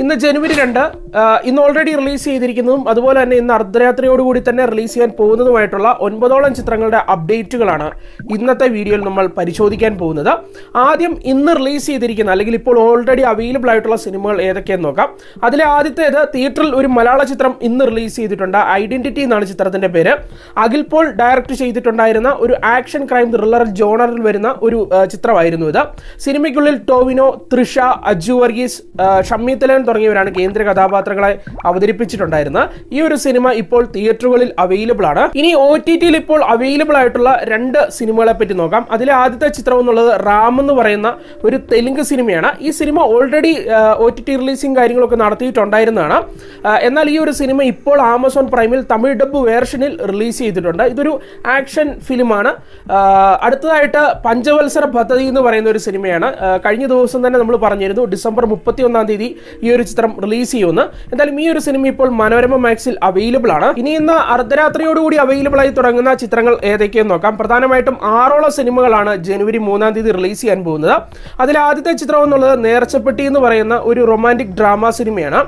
ഇന്ന് ജനുവരി 2 ഇന്ന് already release ചെയ്തിരിക്കുന്നതും അതുപോലെ തന്നെ ഇന്ന് അർദ്ധരാത്രിയോടുകൂടി തന്നെ റിലീസ് ചെയ്യാൻ പോകുന്നതുമായിട്ടുള്ള 9ഓളം ചിത്രങ്ങളുടെ അപ്ഡേറ്റുകളാണ് ഇന്നത്തെ വീഡിയോയിൽ നമ്മൾ പരിശോധിക്കാൻ പോകുന്നത്. ആദ്യം ഇന്ന് റിലീസ് ചെയ്തിരിക്കുന്ന അല്ലെങ്കിൽ ഇപ്പോൾ ഓൾറെഡി അവൈലബിൾ ആയിട്ടുള്ള സിനിമകൾ ഏതൊക്കെയെന്ന് നോക്കാം. അതിലെ ആദ്യത്തേത് തിയേറ്ററിൽ ഒരു മലയാള ചിത്രം ഇന്ന് റിലീസ് ചെയ്തിട്ടുണ്ട്. ഐഡന്റിറ്റി എന്നാണ് ചിത്രത്തിന്റെ പേര്. അഖിൽ പോൾ ഡയറക്റ്റ് ചെയ്തിട്ടുണ്ടായിരുന്ന ഒരു ആക്ഷൻ ക്രൈം ത്രില്ലർ ജോണറിൽ വരുന്ന ഒരു ചിത്രമായിരുന്നു ഇത്. സിനിമയ്ക്കുള്ളിൽ ടോവിനോ, തൃഷ, അജു വർഗീസ്, ഷമ്മി തലൻ തുടങ്ങിയവരാണ് കേന്ദ്ര കഥാപാത്രങ്ങളെ അവതരിപ്പിച്ചിട്ടുണ്ടായിരുന്നത്. ഈ ഒരു സിനിമ ഇപ്പോൾ തിയേറ്ററുകളിൽ അവൈലബിൾ ആണ്. ഇനി OTT-യിൽ ഇപ്പോൾ അവൈലബിൾ ആയിട്ടുള്ള 2 സിനിമകളെ പറ്റി നോക്കാം. അതിലെ ആദ്യത്തെ ചിത്രം എന്നുള്ളത് റാം എന്ന് പറയുന്ന ഒരു തെലുങ്ക് സിനിമയാണ്. ഈ സിനിമ ഓൾറെഡി OTT റിലീസിങ് കാര്യങ്ങളൊക്കെ നടത്തിയിട്ടുണ്ടായിരുന്നതാണ്. എന്നാൽ ഈ ഒരു സിനിമ ഇപ്പോൾ ആമസോൺ പ്രൈമിൽ തമിഴ് ഡബ് വേർഷനിൽ റിലീസ് ചെയ്തിട്ടുണ്ട്. ഇതൊരു ആക്ഷൻ ഫിലിമാണ്. അടുത്തതായിട്ട് പഞ്ചവത്സര പദ്ധതി എന്ന് പറയുന്ന ഒരു സിനിമയാണ്. കഴിഞ്ഞ ദിവസം തന്നെ നമ്മൾ പറഞ്ഞിരുന്നു ഡിസംബർ 31-ാം തീയതി ഈ ഒരു ചിത്രം റിലീസ് ചെയ്യുമെന്ന്. എന്തായാലും ഈ ഒരു സിനിമ ഇപ്പോൾ മനോരമ മാക്സിൽ അവൈലബിൾ ആണ്. ഇനി ഇന്ന് അർദ്ധരാത്രിയോടുകൂടി അവൈലബിൾ ആയി തുടങ്ങുന്ന ചിത്രങ്ങൾ ഏതൊക്കെയെന്ന് നോക്കാം. പ്രധാനമായിട്ടും 6ഓളം സിനിമകളാണ് ജനുവരി 3-ാം തീയതി റിലീസ് ചെയ്യാൻ പോകുന്നത്. അതിൽ ആദ്യത്തെ ചിത്രം എന്നുള്ളത് നേർച്ചപ്പെട്ടി എന്ന് പറയുന്ന ഒരു റൊമാൻറ്റിക് ഡ്രാമ സിനിമയാണ്.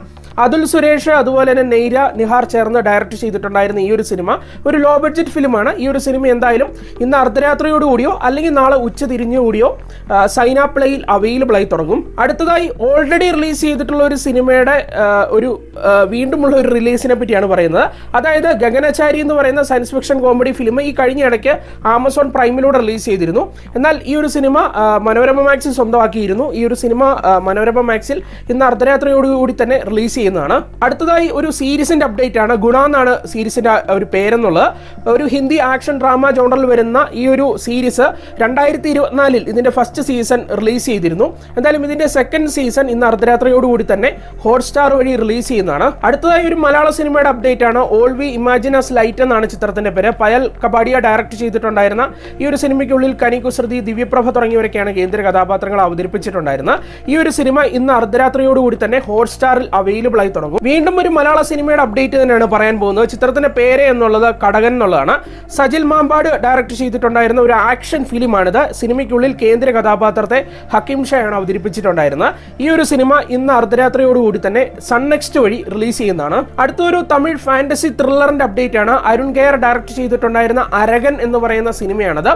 അതുൽ സുരേഷ് അതുപോലെ തന്നെ നെയ്ര നിഹാർ ചേർന്ന് ഡയറക്റ്റ് ചെയ്തിട്ടുണ്ടായിരുന്ന ഈ ഒരു സിനിമ ഒരു ലോ ബഡ്ജറ്റ് ഫിലിമാണ്. ഈ ഒരു സിനിമ എന്തായാലും ഇന്ന് അർദ്ധരാത്രിയോടുകൂടിയോ അല്ലെങ്കിൽ നാളെ ഉച്ച തിരിഞ്ഞുകൂടിയോ സൈന പ്ലേയിൽ അവൈലബിൾ ആയി തുടങ്ങും. അടുത്തതായി ഓൾറെഡി റിലീസ് ചെയ്തിട്ടുള്ള ഒരു സിനിമയുടെ ഒരു വീണ്ടുമുള്ള ഒരു റിലീസിനെ പറ്റിയാണ് പറയുന്നത്. അതായത് ഗഗനചാരി എന്ന് പറയുന്ന സയൻസ് ഫിക്ഷൻ കോമഡി ഫിലിം ഈ കഴിഞ്ഞ ഇടയ്ക്ക് ആമസോൺ പ്രൈമിലൂടെ റിലീസ് ചെയ്തിരുന്നു. എന്നാൽ ഈ ഒരു സിനിമ മനോരമ മാക്സിൽ സ്വന്തമാക്കിയിരുന്നു. ഈ ഒരു സിനിമ മനോരമ മാക്സിൽ ഇന്ന് അർദ്ധരാത്രിയോടുകൂടി തന്നെ റിലീസ് ചെയ്യുന്നതാണ്. അടുത്തതായി ഒരു സീരീസിന്റെ അപ്ഡേറ്റ് ആണ്. ഗുണ എന്നാണ് സീരീസിന്റെ ഒരു പേരെന്നുള്ളത്. ഒരു ഹിന്ദി ആക്ഷൻ ഡ്രാമ ജോണറിൽ വരുന്ന ഈ ഒരു സീരീസ് 2024-ൽ ഇതിന്റെ ഫസ്റ്റ് സീസൺ റിലീസ് ചെയ്തിരുന്നു. എന്തായാലും ഇതിന്റെ സെക്കൻഡ് സീസൺ ഇന്ന് അർദ്ധരാത്രിയോടുകൂടി തന്നെ ഹോട്ട്സ്റ്റാർ വഴി റിലീസ് ചെയ്യുന്നതാണ്. അടുത്തതായി ഒരു മലയാള സിനിമയുടെ അപ്ഡേറ്റ് ആണ്. All we imagine us light എന്നാണ് ചിത്രത്തിന്റെ പേര്. പയൽ കപാഡിയ ഡയറക്റ്റ് ചെയ്തിട്ടുണ്ടായിരുന്ന ഈ ഒരു സിനിമയ്ക്കുള്ളിൽ കനി കുസൃതി, ദിവ്യപ്രഭ തുടങ്ങിയവരൊക്കെയാണ് കേന്ദ്ര കഥാപാത്രങ്ങൾ അവതരിപ്പിച്ചിട്ടുണ്ടായിരുന്നത്. ഈ ഒരു സിനിമ ഇന്ന് അർദ്ധരാത്രിയോടുകൂടി തന്നെ ഹോട്ട്സ്റ്റാറിൽ അവൈലബിൾ ആയി തുടങ്ങും. വീണ്ടും ഒരു മലയാള സിനിമയുടെ അപ്ഡേറ്റ് തന്നെയാണ് പറയാൻ പോകുന്നത്. ചിത്രത്തിന്റെ പേര് എന്നുള്ളത് കടകൻ എന്നുള്ളതാണ്. സജിൽ മാമ്പാട് ഡയറക്റ്റ് ചെയ്തിട്ടുണ്ടായിരുന്ന ഒരു ആക്ഷൻ ഫിലിമാണിത്. സിനിമയ്ക്കുള്ളിൽ കേന്ദ്ര കഥാപാത്രത്തെ ഹക്കീം ഷായാണ് അവതരിപ്പിച്ചിട്ടുണ്ടായിരുന്നത്. ഈ ഒരു സിനിമ ഇന്ന് അർദ്ധരാത്രിയോടുകൂടി തന്നെ സൺ നെക്സ്റ്റ് വഴി റിലീസ് ചെയ്യുന്നതാണ്. അടുത്തൊരു തമിഴ് ഫാന്റസി ത്രില്ലറിന്റെ അപ്ഡേറ്റ് ആണ്. അരുൺ കെയർ ഡയറക്റ്റ് ചെയ്തിട്ടുണ്ടായിരുന്ന അരകൻ എന്ന് പറയുന്ന സിനിമയാണത്.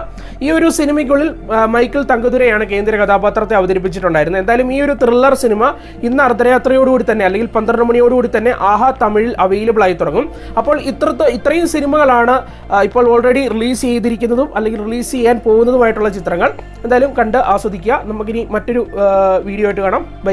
ഈ ഒരു സിനിമയ്ക്കുള്ളിൽ മൈക്കിൾ തങ്കതുരയാണ് കേന്ദ്ര കഥാപാത്രത്തെ അവതരിപ്പിച്ചിട്ടുണ്ടായിരുന്നത്. എന്തായാലും ഈ ഒരു ത്രില്ലർ സിനിമ ഇന്ന് അർദ്ധരാത്രിയോടുകൂടി തന്നെ അല്ലെങ്കിൽ 12 മണിയോടുകൂടി തന്നെ ആഹാ തമിഴിൽ അവൈലബിൾ ആയി തുടങ്ങും. അപ്പോൾ ഇത്രയും സിനിമകളാണ് ഇപ്പോൾ ഓൾറെഡി റിലീസ് ചെയ്തിരിക്കുന്നതും അല്ലെങ്കിൽ റിലീസ് ചെയ്യാൻ പോകുന്നതുമായിട്ടുള്ള ചിത്രങ്ങൾ. എന്തായാലും കണ്ട് ആസ്വദിക്കുക. നമുക്കിനി മറ്റൊരു വീഡിയോ ആയിട്ട് കാണാം. ബൈ.